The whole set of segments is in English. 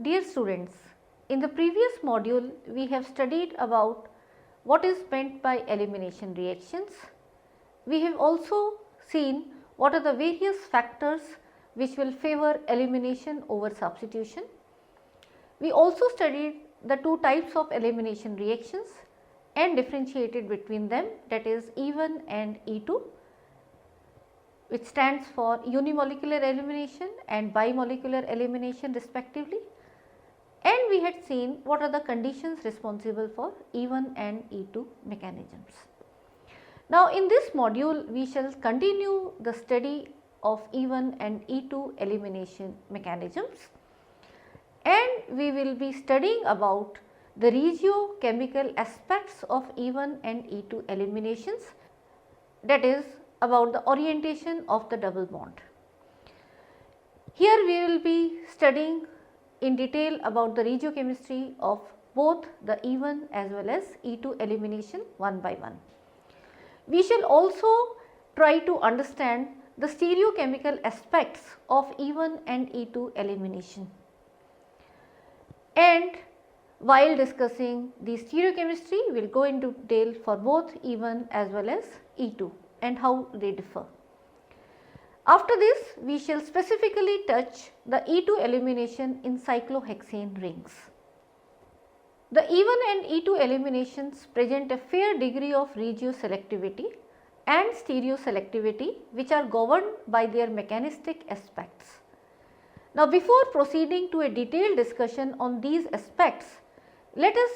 Dear students, in the previous module we have studied about what is meant by elimination reactions. We have also seen what are the various factors which will favor elimination over substitution. We also studied the two types of elimination reactions and differentiated between them, that is E1 and E2, which stands for unimolecular elimination and bimolecular elimination respectively, and we had seen what are the conditions responsible for E1 and E2 mechanisms. Now, in this module we shall continue the study of E1 and E2 elimination mechanisms, and we will be studying about the regiochemical aspects of E1 and E2 eliminations, that is about the orientation of the double bond. Here we will be studying in detail about the regiochemistry of both the E1 as well as E2 elimination one by one. We shall also try to understand the stereochemical aspects of E1 and E2 elimination, and while discussing the stereochemistry we will go into detail for both E1 as well as E2 and how they differ. After this we shall specifically touch the E2 elimination in cyclohexane rings. The E1 and E2 eliminations present a fair degree of regioselectivity and stereoselectivity which are governed by their mechanistic aspects. Now, before proceeding to a detailed discussion on these aspects, let us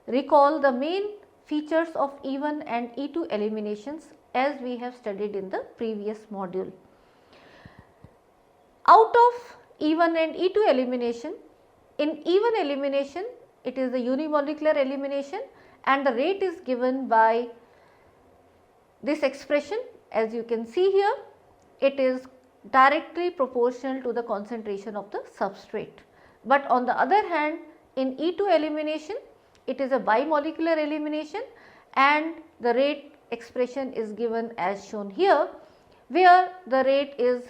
recall the main features of E1 and E2 eliminations as we have studied in the previous module. Out of E1 and E2 elimination, in E1 elimination it is the unimolecular elimination and the rate is given by this expression. As you can see here, it is directly proportional to the concentration of the substrate. But on the other hand, in E2 elimination it is a bimolecular elimination and the rate expression is given as shown here, where the rate is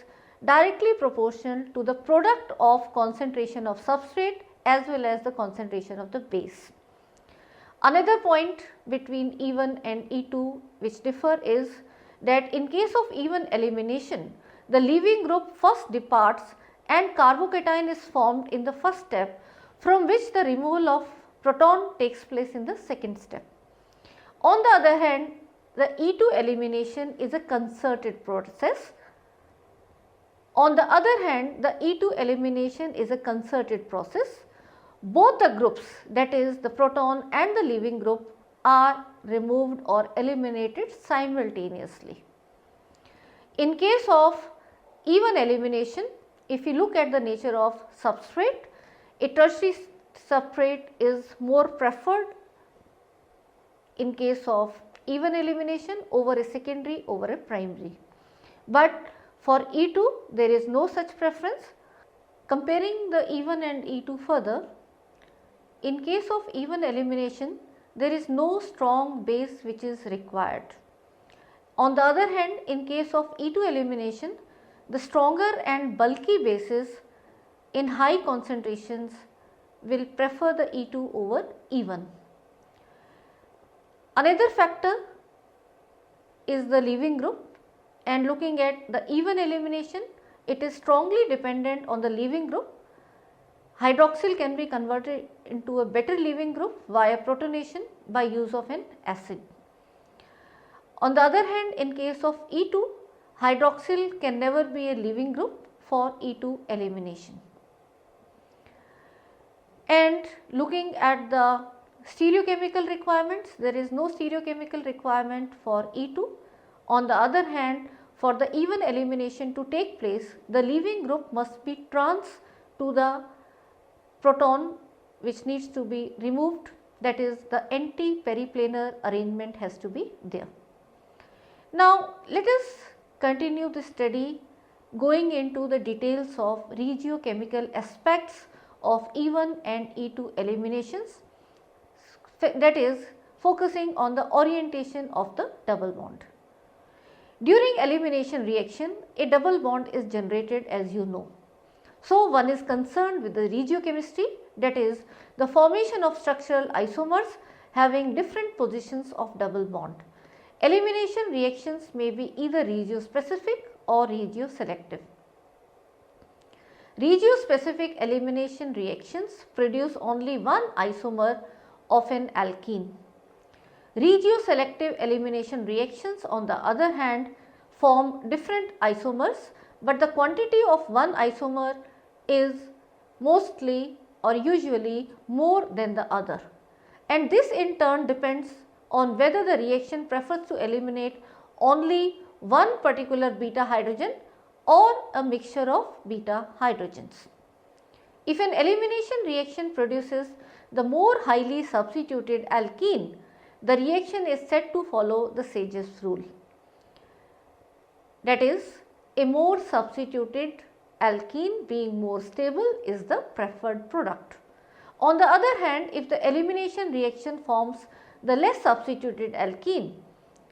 directly proportional to the product of concentration of substrate as well as the concentration of the base. Another point between E1 and E2 which differ is that in case of E1 elimination, the leaving group first departs and carbocation is formed in the first step, from which the removal of proton takes place in the second step. On the other hand, the E2 elimination is a concerted process. On the other hand, the E2 elimination is a concerted process. Both the groups, that is the proton and the leaving group, are removed or eliminated simultaneously. In case of E1 elimination, if you look at the nature of substrate, a tertiary substrate is more preferred in case of E1 elimination over a secondary over a primary. But for E2 there is no such preference. Comparing the E1 and E2 further, in case of E1 elimination there is no strong base which is required. On the other hand, in case of E2 elimination, the stronger and bulky bases in high concentrations will prefer the E2 over E1. Another factor is the leaving group, and looking at the E1 elimination, it is strongly dependent on the leaving group. Hydroxyl can be converted into a better leaving group via protonation by use of an acid. On the other hand, in case of E2, hydroxyl can never be a leaving group for E2 elimination. And looking at the stereochemical requirements, there is no stereochemical requirement for E2. On the other hand, for the E1 elimination to take place, the leaving group must be trans to the proton which needs to be removed, that is the anti-periplanar arrangement has to be there. Now, let us continue the study going into the details of regiochemical aspects of E1 and E2 eliminations, that is focusing on the orientation of the double bond. During elimination reaction, a double bond is generated, as you know. So, one is concerned with the regiochemistry, that is the formation of structural isomers having different positions of double bond. Elimination reactions may be either regiospecific or regioselective. Regiospecific elimination reactions produce only one isomer of an alkene. Regioselective elimination reactions, on the other hand, form different isomers, but the quantity of one isomer is mostly or usually more than the other, and this in turn depends on whether the reaction prefers to eliminate only one particular beta hydrogen or a mixture of beta hydrogens. If an elimination reaction produces the more highly substituted alkene, the reaction is said to follow the Sage's rule. That is, a more substituted alkene being more stable is the preferred product. On the other hand, if the elimination reaction forms the less substituted alkene,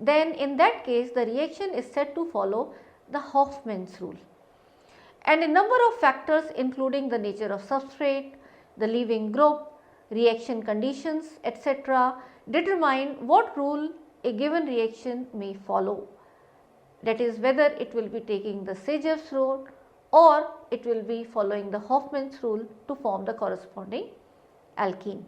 then in that case the reaction is said to follow the Hofmann's rule. And a number of factors, including the nature of substrate, the leaving group, reaction conditions, etc., determine what rule a given reaction may follow. That is, whether it will be taking the Sage's rule or it will be following the Hofmann's rule to form the corresponding alkene.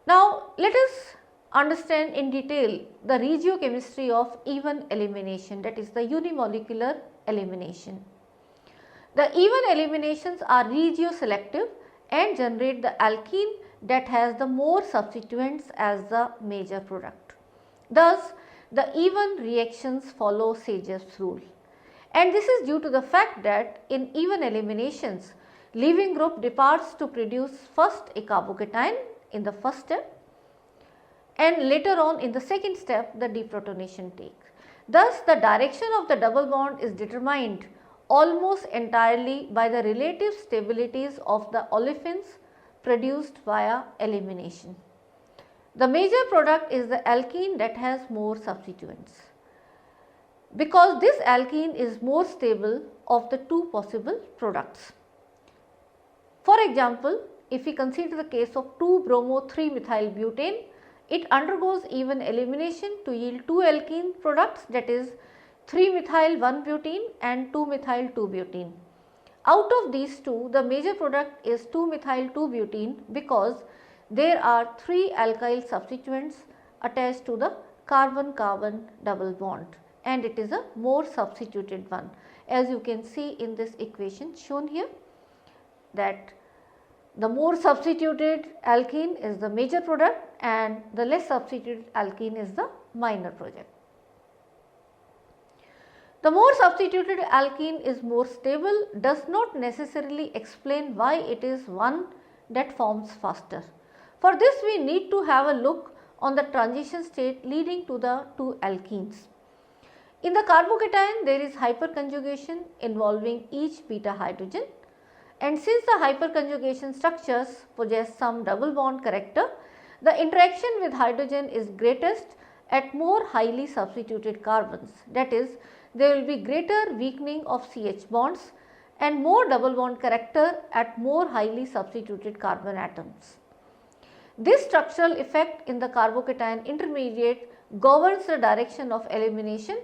Now, let us understand in detail the regiochemistry of even elimination, that is the unimolecular elimination. The even eliminations are regioselective and generate the alkene that has the more substituents as the major product. Thus, the even reactions follow Sage's rule, and this is due to the fact that in even eliminations, leaving group departs to produce first a carbocation in the first step and later on in the second step the deprotonation takes. Thus, the direction of the double bond is determined almost entirely by the relative stabilities of the olefins produced via elimination. The major product is the alkene that has more substituents, because this alkene is more stable of the two possible products. For example, if we consider the case of 2-bromo-3-methylbutane, it undergoes even elimination to yield two alkene products, that is 3-methyl-1-butene and 2-methyl-2-butene. Out of these two, the major product is 2-methyl-2-butene because there are 3 alkyl substituents attached to the carbon-carbon double bond, and it is a more substituted one, as you can see in this equation shown here, that the more substituted alkene is the major product and the less substituted alkene is the minor product. The more substituted alkene is more stable does not necessarily explain why it is one that forms faster. For this, we need to have a look on the transition state leading to the two alkenes. In the carbocation, there is hyperconjugation involving each beta hydrogen, and since the hyperconjugation structures possess some double bond character, the interaction with hydrogen is greatest at more highly substituted carbons. That is, there will be greater weakening of CH bonds and more double bond character at more highly substituted carbon atoms. This structural effect in the carbocation intermediate governs the direction of elimination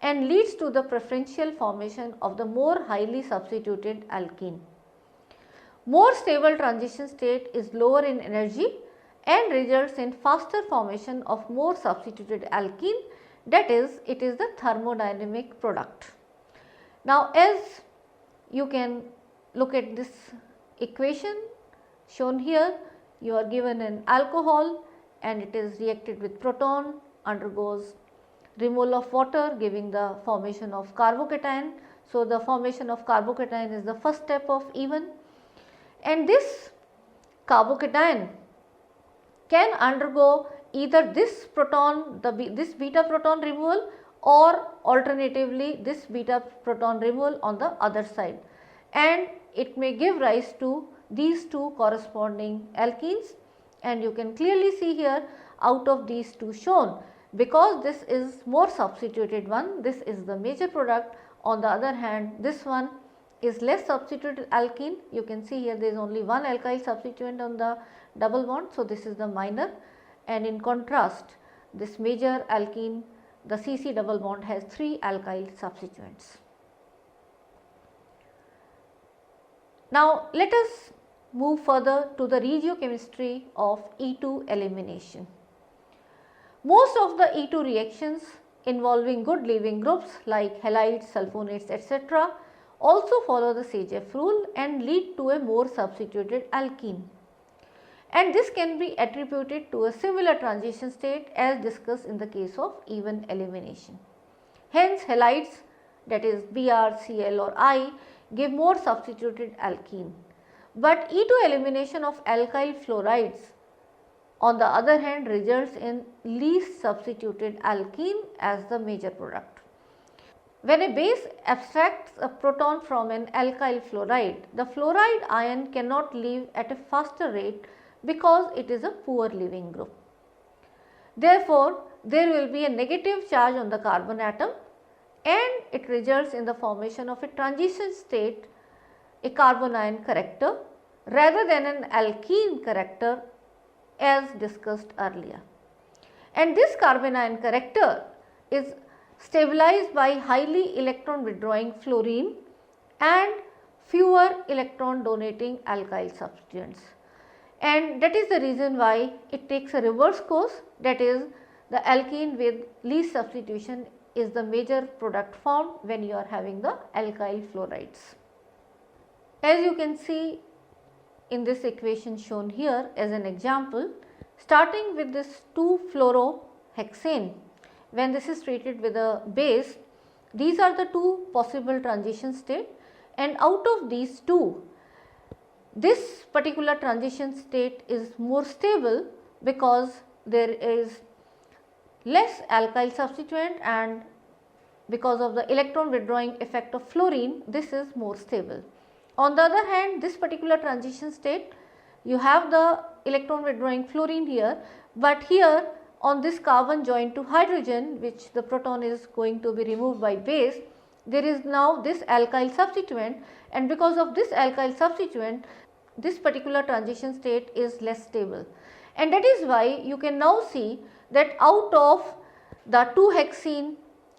and leads to the preferential formation of the more highly substituted alkene. More stable transition state is lower in energy and results in faster formation of more substituted alkene, that is, it is the thermodynamic product. Now, as you can look at this equation shown here, you are given an alcohol and it is reacted with proton, undergoes removal of water giving the formation of carbocation. So, the formation of carbocation is the first step of even, and this carbocation can undergo either this proton, this beta proton removal, or alternatively this beta proton removal on the other side, and it may give rise to these two corresponding alkenes, and you can clearly see here out of these two shown, because this is more substituted one, this is the major product. On the other hand, this one is less substituted alkene. You can see here there is only one alkyl substituent on the double bond. So, this is the minor, and in contrast this major alkene, the CC double bond, has 3 alkyl substituents. Now, let us move further to the regiochemistry of E2 elimination. Most of the E2 reactions involving good leaving groups like halides, sulfonates, etc. also follow the Sageff rule and lead to a more substituted alkene, and this can be attributed to a similar transition state as discussed in the case of even elimination. Hence, halides, that is Br, Cl or I, give more substituted alkene, but E2 elimination of alkyl fluorides on the other hand results in least substituted alkene as the major product. When a base abstracts a proton from an alkyl fluoride, the fluoride ion cannot leave at a faster rate because it is a poor leaving group. Therefore, there will be a negative charge on the carbon atom, and it results in the formation of a transition state, a carbon ion character, rather than an alkene character as discussed earlier. And this carbon ion character is stabilized by highly electron withdrawing fluorine and fewer electron donating alkyl substituents, and that is the reason why it takes a reverse course, that is the alkene with least substitution is the major product formed when you are having the alkyl fluorides. As you can see in this equation shown here as an example, starting with this 2-fluorohexane, when this is treated with a base, these are the two possible transition state, and out of these two, this particular transition state is more stable because there is less alkyl substituent, and because of the electron withdrawing effect of fluorine, this is more stable. On the other hand, this particular transition state, you have the electron withdrawing fluorine here, but here on this carbon joined to hydrogen, which the proton is going to be removed by base, there is now this alkyl substituent, and because of this alkyl substituent, this particular transition state is less stable, and that is why you can now see that out of the 2-hexene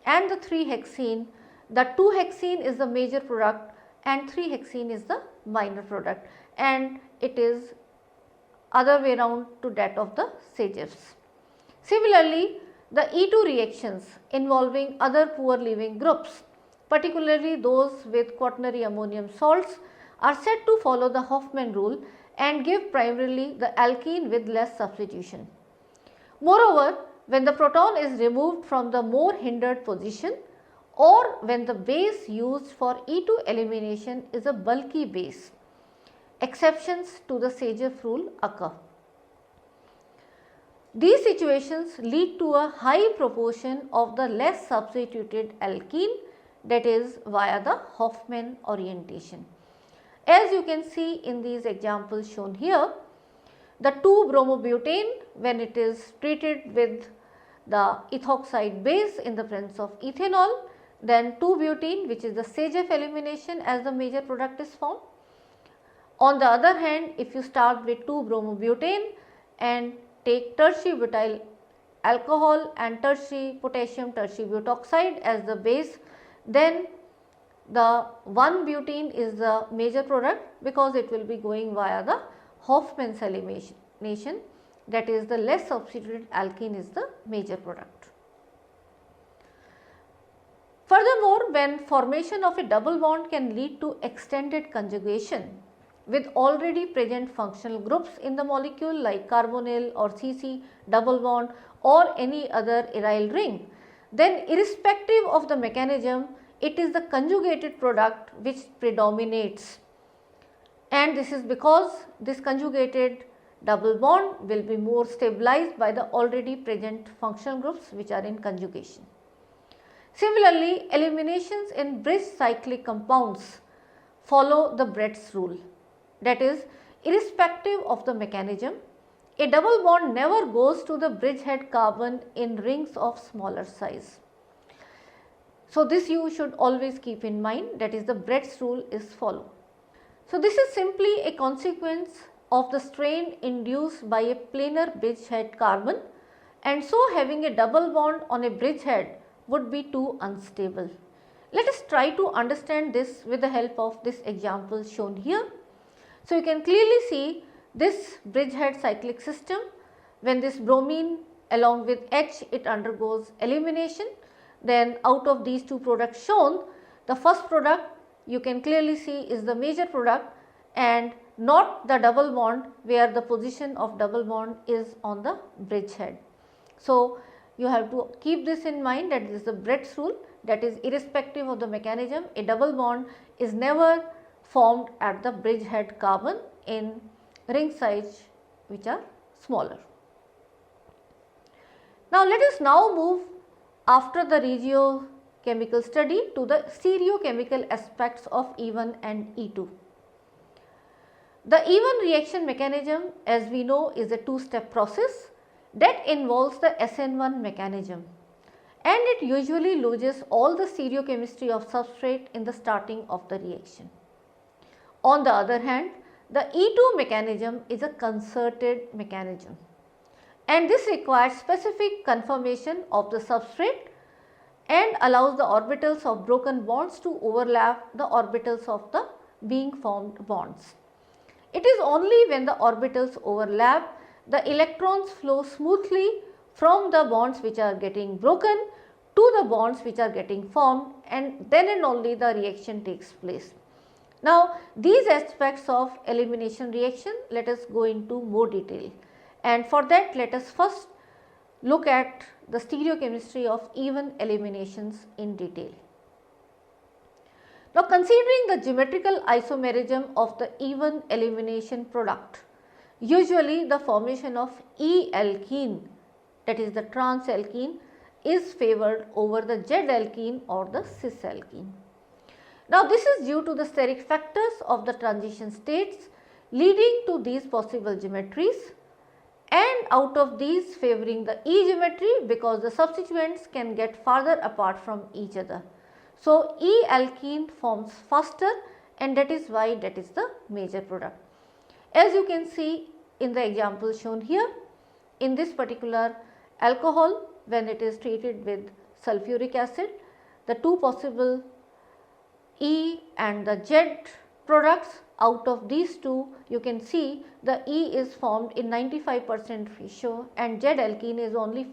and the 3-hexene, the 2-hexene is the major product and 3-hexene is the minor product, and it is other way round to that of the Sageffs. Similarly, the E2 reactions involving other poor leaving groups, particularly those with quaternary ammonium salts, are said to follow the Hofmann rule and give primarily the alkene with less substitution. Moreover, when the proton is removed from the more hindered position, or when the base used for E2 elimination is a bulky base, exceptions to the Sageff rule occur. These situations lead to a high proportion of the less substituted alkene, that is via the Hofmann orientation. As you can see in these examples shown here, the 2-bromobutane, when it is treated with the ethoxide base in the presence of ethanol, then 2-butene, which is the Sageff elimination, as the major product is formed. On the other hand, if you start with 2-bromobutane and take tertiary butyl alcohol and tertiary potassium tertiary butoxide as the base, then the 1-butene is the major product because it will be going via the Hofmann's elimination, that is the less substituted alkene is the major product. Furthermore, when formation of a double bond can lead to extended conjugation with already present functional groups in the molecule like carbonyl or CC double bond or any other aryl ring, then irrespective of the mechanism, it is the conjugated product which predominates, and this is because this conjugated double bond will be more stabilized by the already present functional groups which are in conjugation. Similarly, eliminations in bridge cyclic compounds follow the Brett's rule, that is, irrespective of the mechanism, a double bond never goes to the bridgehead carbon in rings of smaller size. So, this you should always keep in mind, that is the Brett's rule is followed. So, this is simply a consequence of the strain induced by a planar bridgehead carbon, and so having a double bond on a bridgehead would be too unstable. Let us try to understand this with the help of this example shown here. So, you can clearly see this bridgehead cyclic system. When this bromine along with H, it undergoes elimination, then out of these two products shown, the first product you can clearly see is the major product and not the double bond, where the position of double bond is on the bridgehead. So, you have to keep this in mind, that this is the Brett's rule, that is irrespective of the mechanism, a double bond is never formed at the bridgehead carbon in ring size which are smaller. Now, let us now move after the regiochemical study to the stereochemical aspects of E1 and E2. The E1 reaction mechanism, as we know, is a two-step process that involves the SN1 mechanism, and it usually loses all the stereochemistry of substrate in the starting of the reaction. On the other hand, the E2 mechanism is a concerted mechanism, and this requires specific conformation of the substrate and allows the orbitals of broken bonds to overlap the orbitals of the being formed bonds. It is only when the orbitals overlap, the electrons flow smoothly from the bonds which are getting broken to the bonds which are getting formed, and then and only the reaction takes place. Now, these aspects of elimination reaction, let us go into more detail, and for that let us first look at the stereochemistry of even eliminations in detail. Now, considering the geometrical isomerism of the even elimination product, usually the formation of E-alkene, that is the trans alkene, is favored over the Z-alkene or the cis-alkene. Now, this is due to the steric factors of the transition states leading to these possible geometries, and out of these favoring the E geometry because the substituents can get farther apart from each other. So, E-alkene forms faster, and that is why that is the major product. As you can see in the example shown here, in this particular alcohol, when it is treated with sulfuric acid, the two possible E and the Z products, out of these two you can see the E is formed in 95% ratio and Z alkene is only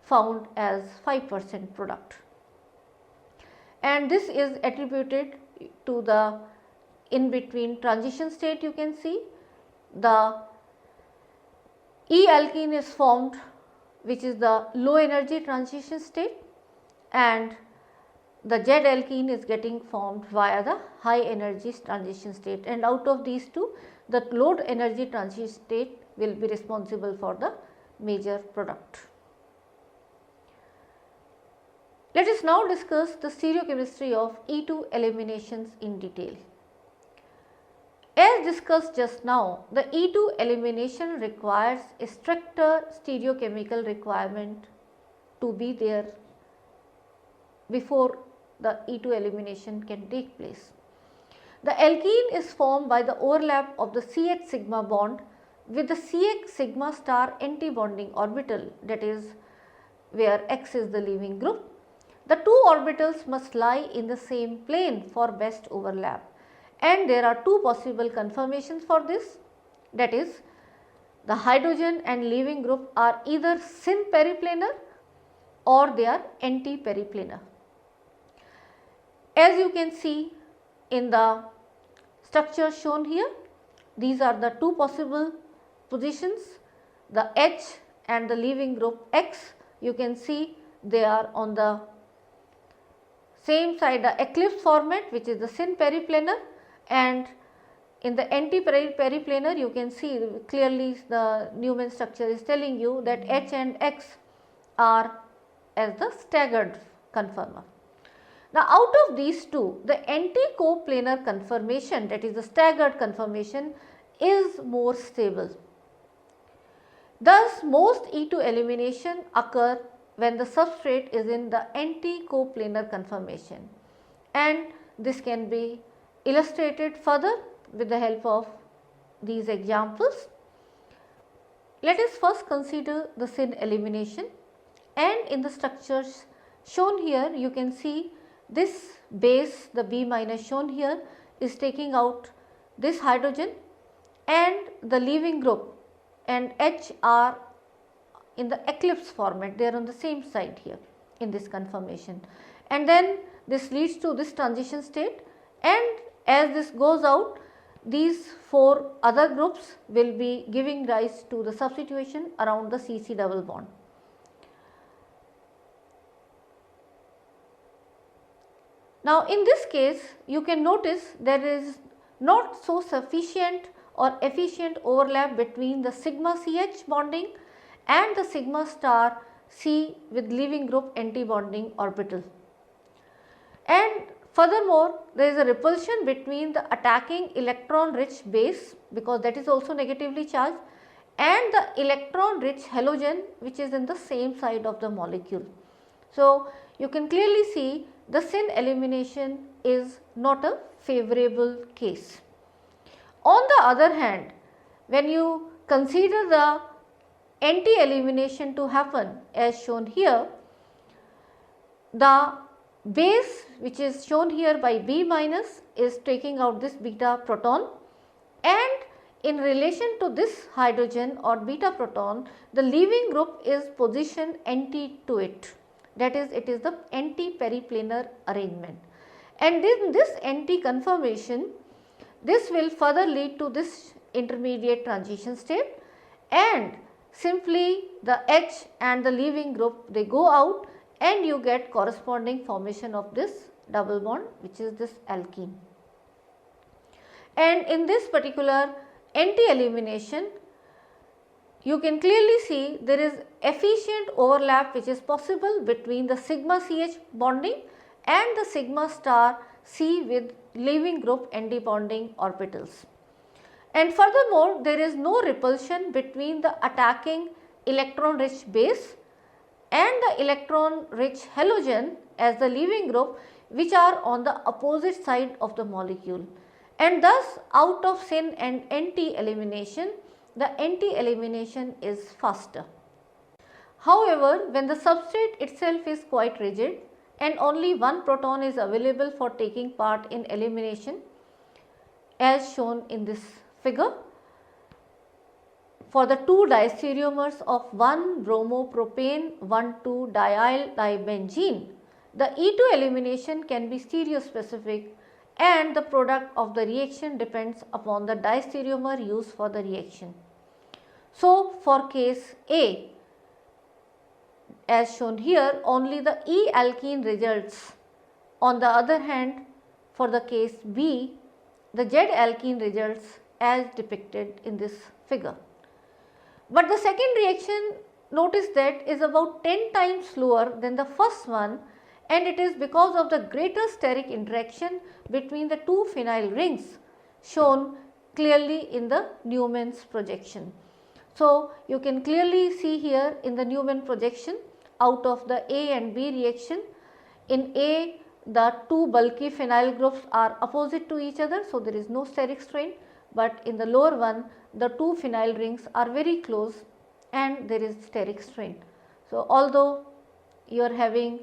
found as 5% product, and this is attributed to the in between transition state. You can see the E alkene is formed, which is the low energy transition state, and the Z alkene is getting formed via the high energy transition state, and out of these two the low energy transition state will be responsible for the major product. Let us now discuss the stereochemistry of E2 eliminations in detail. As discussed just now, the E2 elimination requires a stricter stereochemical requirement to be there before the E2 elimination can take place. The alkene is formed by the overlap of the CH sigma bond with the CH sigma star anti-bonding orbital, that is where X is the leaving group. The two orbitals must lie in the same plane for best overlap, and there are two possible conformations for this, that is the hydrogen and leaving group are either syn periplanar or they are anti periplanar. As you can see in the structure shown here, these are the two possible positions, the H and the leaving group X. You can see they are on the same side, the eclipse format, which is the syn periplanar, and in the anti periplanar you can see clearly the Newman structure is telling you that H and X are as the staggered conformer. Now, out of these two, the anti-coplanar conformation, that is the staggered conformation, is more stable. Thus, most E2 elimination occur when the substrate is in the anti-coplanar conformation, and this can be illustrated further with the help of these examples. Let us first consider the syn elimination, and in the structures shown here you can see this base, the B minus shown here, is taking out this hydrogen, and the leaving group and H are in the eclipse format, they are on the same side here in this conformation, and then this leads to this transition state, and as this goes out, these 4 other groups will be giving rise to the substitution around the CC double bond. Now in this case you can notice there is not so sufficient or efficient overlap between the sigma CH bonding and the sigma star C with leaving group anti-bonding orbital. And furthermore, there is a repulsion between the attacking electron rich base, because that is also negatively charged, and the electron rich halogen which is in the same side of the molecule. So you can clearly see the syn elimination is not a favorable case. On the other hand, when you consider the anti-elimination to happen as shown here, the base which is shown here by B minus is taking out this beta proton, and in relation to this hydrogen or beta proton, the leaving group is positioned anti to it, that is, it is the anti-periplanar arrangement, and in this anti-conformation, this will further lead to this intermediate transition state, and simply the H and the leaving group, they go out, and you get corresponding formation of this double bond which is this alkene. And in this particular anti-elimination, you can clearly see there is efficient overlap which is possible between the sigma CH bonding and the sigma star C with leaving group anti-bonding orbitals. And furthermore, there is no repulsion between the attacking electron rich base and the electron rich halogen as the leaving group, which are on the opposite side of the molecule, and thus out of syn and anti-elimination, the anti-elimination is faster. However, when the substrate itself is quite rigid and only one proton is available for taking part in elimination as shown in this figure, for the 2 diastereomers of 1-bromopropane 1,2-dial dibenzene, the E2 elimination can be stereospecific, and the product of the reaction depends upon the diastereomer used for the reaction. So, for case A, as shown here, only the E alkene results. On the other hand, for the case B, the Z alkene results as depicted in this figure. But the second reaction, notice that, is about 10 times slower than the first one, and it is because of the greater steric interaction between the 2 phenyl rings shown clearly in the Newman's projection. So, you can clearly see here in the Newman projection, out of the A and B reaction, in A the 2 bulky phenyl groups are opposite to each other, so there is no steric strain, but in the lower one the 2 phenyl rings are very close and there is steric strain. So, although you are having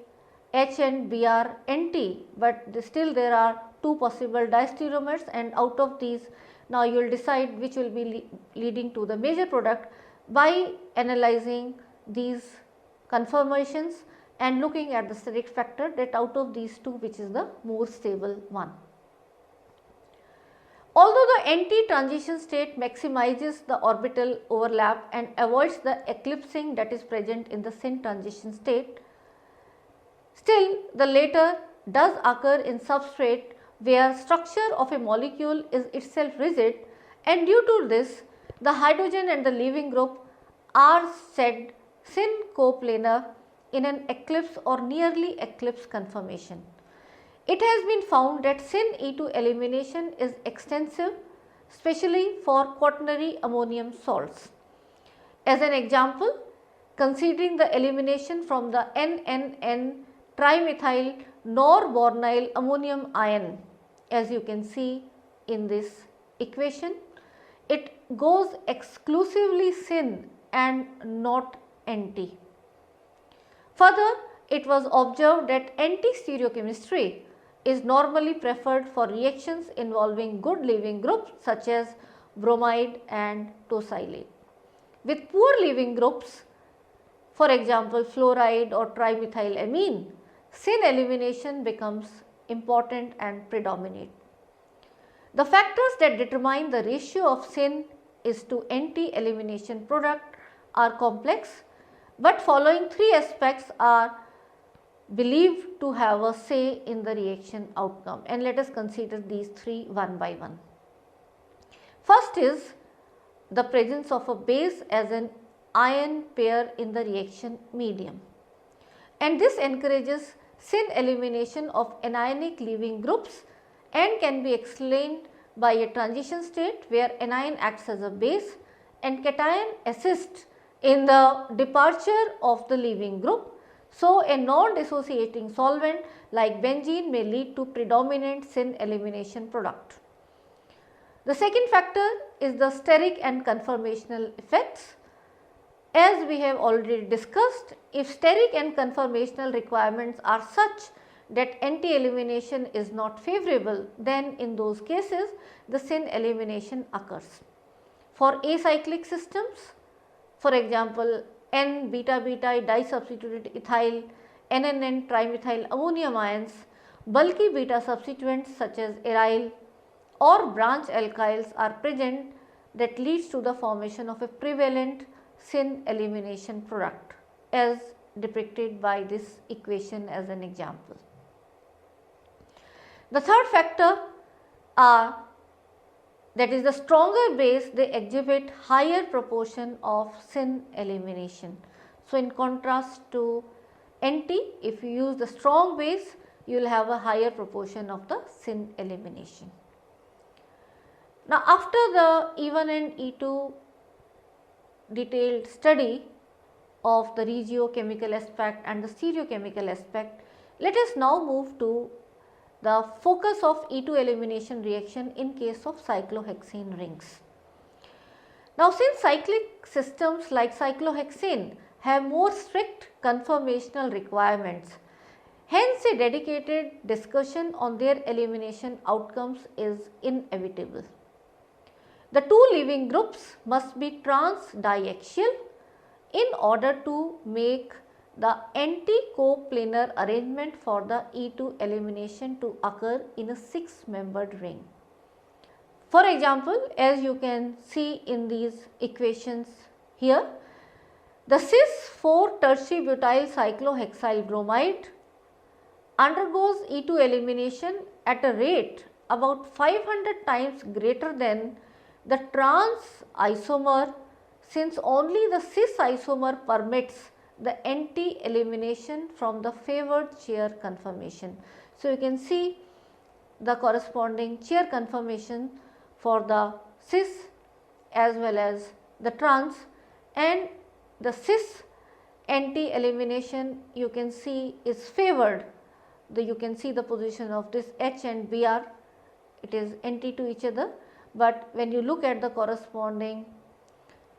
H and B are anti, but still there are 2 possible diastereomers, and out of these now you will decide which will be leading to the major product by analyzing these conformations and looking at the steric factor, that out of these 2 which is the more stable one. Although the anti-transition state maximizes the orbital overlap and avoids the eclipsing that is present in the syn transition state, still the latter does occur in substrate where structure of a molecule is itself rigid, and due to this the hydrogen and the leaving group are said syn coplanar in an eclipse or nearly eclipse conformation. It has been found that syn E2 elimination is extensive, especially for quaternary ammonium salts. As an example, considering the elimination from the NNN trimethyl norbornyl ammonium ion, as you can see in this equation. It goes exclusively syn and not anti. Further, it was observed that anti-stereochemistry is normally preferred for reactions involving good leaving groups such as bromide and tosylate. With poor leaving groups, for example fluoride or trimethylamine, syn elimination becomes important and predominate. The factors that determine the ratio of syn is to anti-elimination product are complex, but following three aspects are believed to have a say in the reaction outcome, and let us consider these three one by one. First is the presence of a base as an ion pair in the reaction medium, and this encourages syn elimination of anionic leaving groups and can be explained by a transition state where anion acts as a base and cation assists in the departure of the leaving group. So, a non-dissociating solvent like benzene may lead to predominant syn elimination product. The second factor is the steric and conformational effects. As we have already discussed, if steric and conformational requirements are such that anti-elimination is not favorable, then in those cases the syn elimination occurs. For acyclic systems, for example N-beta-beta disubstituted ethyl, NNN trimethyl ammonium ions, bulky beta substituents such as aryl or branch alkyls are present that leads to the formation of a prevalent syn elimination product, as depicted by this equation as an example. The third factor are, that is the stronger base, they exhibit higher proportion of syn elimination. So, in contrast to anti, if you use the strong base, you will have a higher proportion of the syn elimination. Now, after the E1 and E2 detailed study of the regiochemical aspect and the stereochemical aspect, let us now move to the focus of E2 elimination reaction in case of cyclohexane rings. Now, since cyclic systems like cyclohexane have more strict conformational requirements, hence a dedicated discussion on their elimination outcomes is inevitable. The two leaving groups must be trans-diaxial in order to make the anti-coplanar arrangement for the E2 elimination to occur in a 6-membered ring. For example, as you can see in these equations here, the cis-4 tertiary butyl cyclohexyl bromide undergoes E2 elimination at a rate about 500 times greater than the trans isomer, since only the cis isomer permits the anti-elimination from the favored chair conformation. So, you can see the corresponding chair conformation for the cis as well as the trans, and the cis anti-elimination you can see is favored. You can see the position of this H and Br, it is anti to each other, but when you look at the corresponding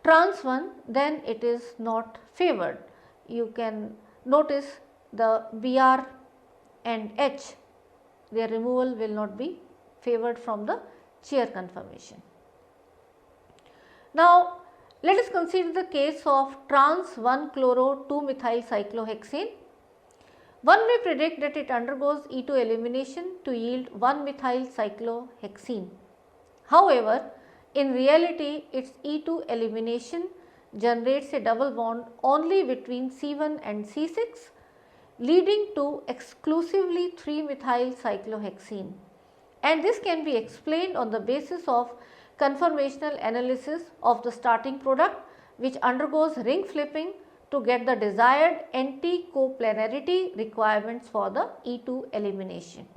trans one, then it is not favored. You can notice the Br and H, their removal will not be favored from the chair conformation. Now, let us consider the case of trans 1-chloro-2-methyl cyclohexane. One may predict that it undergoes E2 elimination to yield 1-methyl cyclohexene. However, in reality its E2 elimination generates a double bond only between C1 and C6, leading to exclusively 3-methyl cyclohexene, and this can be explained on the basis of conformational analysis of the starting product, which undergoes ring flipping to get the desired anti-coplanarity requirements for the E2 elimination.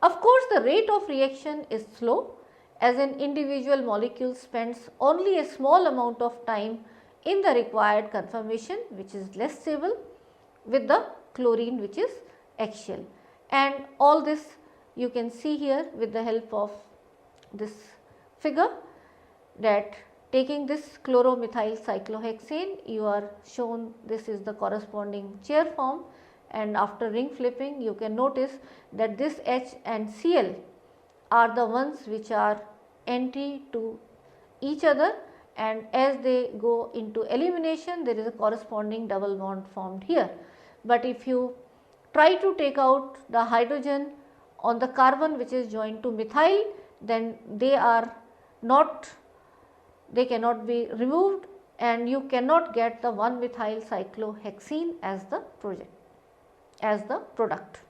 Of course, the rate of reaction is slow, as an individual molecule spends only a small amount of time in the required conformation, which is less stable, with the chlorine, which is axial. And all this you can see here with the help of this figure, that taking this chloromethyl cyclohexane, you are shown this is the corresponding chair form, and after ring flipping you can notice that this H and Cl are the ones which are anti to each other, and as they go into elimination there is a corresponding double bond formed here. But if you try to take out the hydrogen on the carbon which is joined to methyl, then they cannot be removed, and you cannot get the 1-methyl cyclohexene as the product.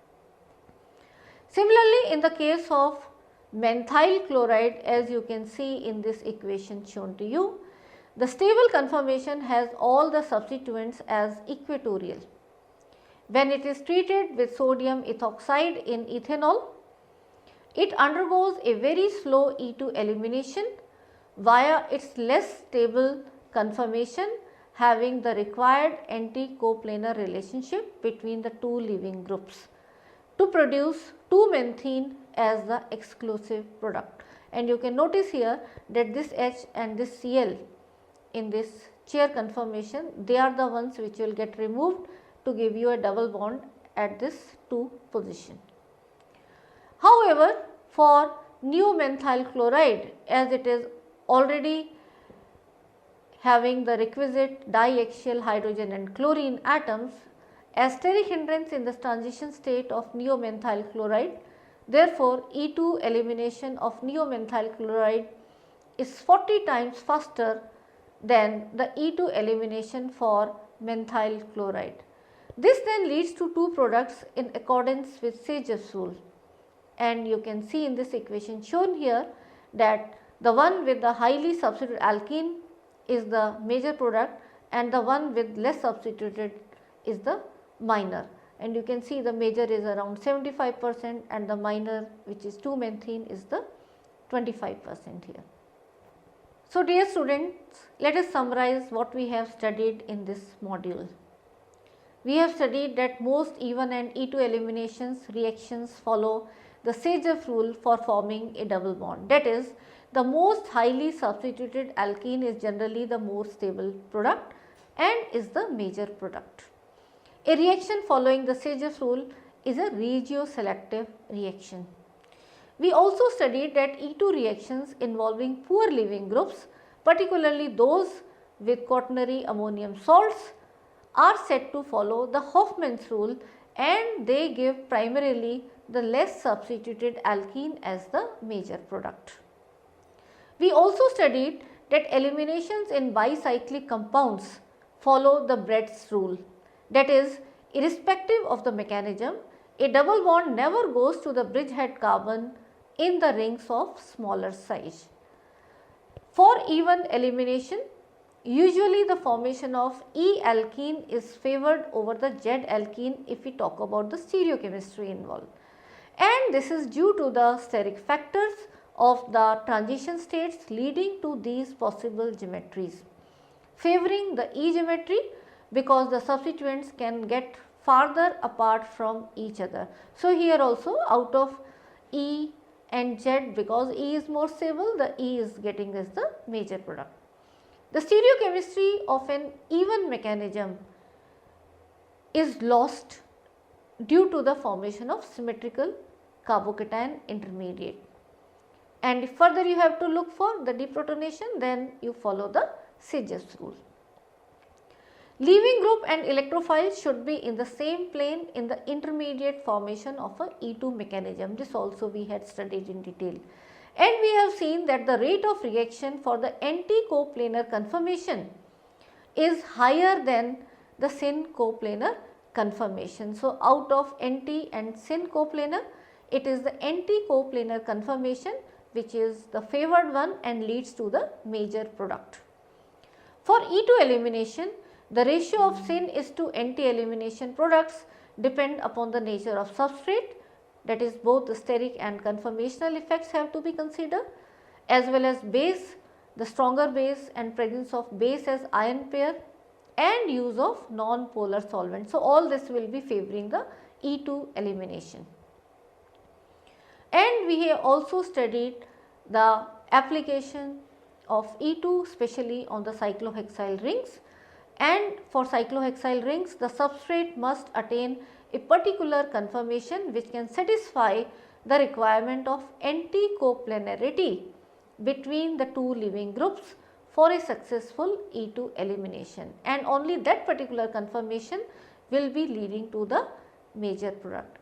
Similarly, in the case of methyl chloride, as you can see in this equation shown to you, the stable conformation has all the substituents as equatorial. When it is treated with sodium ethoxide in ethanol, it undergoes a very slow E2 elimination via its less stable conformation, having the required anti-coplanar relationship between the two leaving groups to produce 2-menthene as the exclusive product. And you can notice here that this H and this Cl in this chair conformation, they are the ones which will get removed to give you a double bond at this 2 position. However, for neomethyl chloride, as it is already having the requisite diaxial hydrogen and chlorine atoms, as steric hindrance in the transition state of neomethyl chloride, therefore E2 elimination of neomethyl chloride is 40 times faster than the E2 elimination for methyl chloride. This then leads to 2 products in accordance with Sage's rule, and you can see in this equation shown here that the one with the highly substituted alkene is the major product and the one with less substituted is the minor, and you can see the major is around 75% and the minor, which is 2-menthene, is the 25% here. So, dear students, let us summarize what we have studied in this module. We have studied that most E1 and E2 eliminations reactions follow the Sage's rule for forming a double bond. That is, the most highly substituted alkene is generally the more stable product and is the major product. A reaction following the Sage's rule is a regioselective reaction. We also studied that E2 reactions involving poor leaving groups, particularly those with quaternary ammonium salts, are said to follow the Hofmann's rule, and they give primarily the less substituted alkene as the major product. We also studied that eliminations in bicyclic compounds follow the Brett's rule. That is, irrespective of the mechanism, a double bond never goes to the bridgehead carbon in the rings of smaller size. For E1 elimination, usually the formation of E alkene is favored over the Z alkene if we talk about the stereochemistry involved, and this is due to the steric factors of the transition states leading to these possible geometries, favoring the E geometry because the substituents can get farther apart from each other. So, here also out of E and Z, because E is more stable, the E is getting as the major product. The stereochemistry of an even mechanism is lost due to the formation of symmetrical carbocation intermediate, and if further you have to look for the deprotonation, then you follow the Sage's rule. Leaving group and electrophiles should be in the same plane in the intermediate formation of a E2 mechanism. This also we had studied in detail, and we have seen that the rate of reaction for the anti-coplanar conformation is higher than the syn coplanar conformation. So, out of anti and syn coplanar, it is the anti-coplanar conformation which is the favored one and leads to the major product. For E2 elimination, the ratio of syn is to anti-elimination products depend upon the nature of substrate, that is both the steric and conformational effects have to be considered, as well as base the stronger base and presence of base as ion pair, and use of non-polar solvent. So, all this will be favoring the E2 elimination. And we have also studied the application of E2 especially on the cyclohexyl rings, and for cyclohexyl rings the substrate must attain a particular conformation which can satisfy the requirement of anti-coplanarity between the two leaving groups for a successful E2 elimination, and only that particular conformation will be leading to the major product.